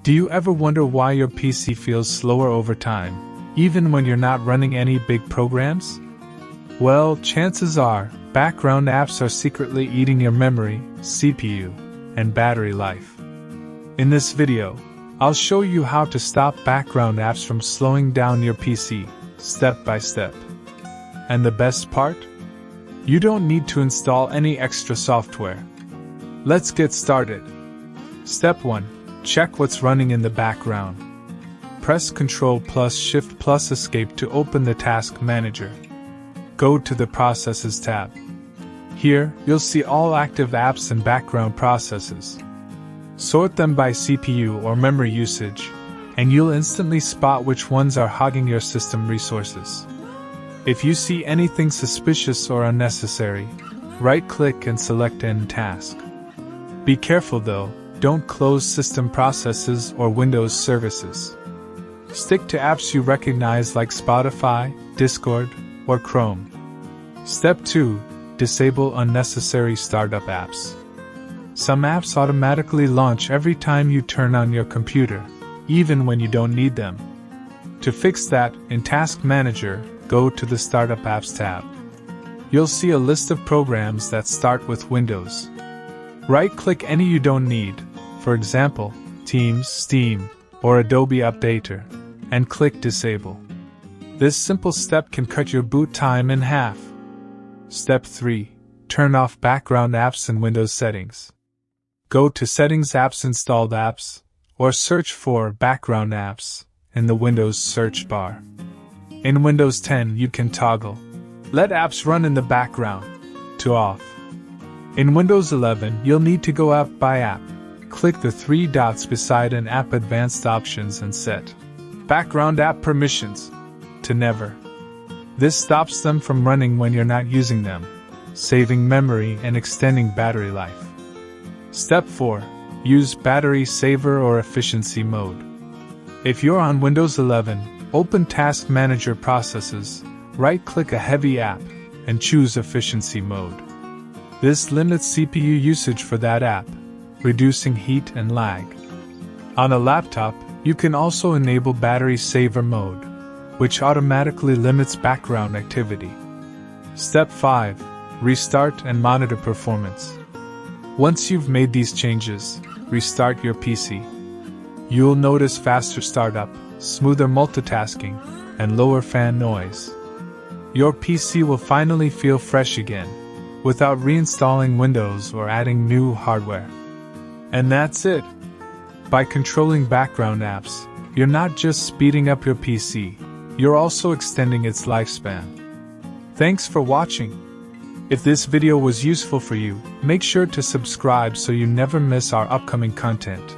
Do you ever wonder why your PC feels slower over time, even when you're not running any big programs? Well, chances are, background apps are secretly eating your memory, CPU, and battery life. In this video, I'll show you how to stop background apps from slowing down your PC, step by step. And the best part? You don't need to install any extra software. Let's get started. Step 1. Check what's running in the background. Press Ctrl plus Shift plus Escape to open the Task Manager. Go to the Processes tab. Here, you'll see all active apps and background processes. Sort them by CPU or memory usage, and you'll instantly spot which ones are hogging your system resources. If you see anything suspicious or unnecessary, right-click and select End Task. Be careful though, don't close system processes or Windows services. Stick to apps you recognize like Spotify, Discord, or Chrome. Step 2. Disable unnecessary startup apps. Some apps automatically launch every time you turn on your computer, even when you don't need them. To fix that, in Task Manager, go to the Startup Apps tab. You'll see a list of programs that start with Windows. Right-click any you don't need, for example, Teams, Steam, or Adobe Updater, and click Disable. This simple step can cut your boot time in half. Step 3. Turn off background apps in Windows settings. Go to Settings Apps Installed Apps, or search for Background Apps in the Windows search bar. In Windows 10 you can toggle Let apps run in the background to off. In Windows 11 you'll need to go App by App. Click the three dots beside an app Advanced Options and set Background App Permissions to Never. This stops them from running when you're not using them, saving memory and extending battery life. Step 4. Use Battery Saver or Efficiency Mode. If you're on Windows 11, open Task Manager Processes, right-click a heavy app, and choose Efficiency Mode. This limits CPU usage for that app, reducing heat and lag. On a laptop, you can also enable Battery Saver Mode, which automatically limits background activity. Step 5. Restart and monitor performance. Once you've made these changes, restart your PC. You'll notice faster startup, smoother multitasking, and lower fan noise. Your PC will finally feel fresh again, without reinstalling Windows or adding new hardware. And that's it! By controlling background apps, you're not just speeding up your PC, you're also extending its lifespan. Thanks for watching! If this video was useful for you, make sure to subscribe so you never miss our upcoming content.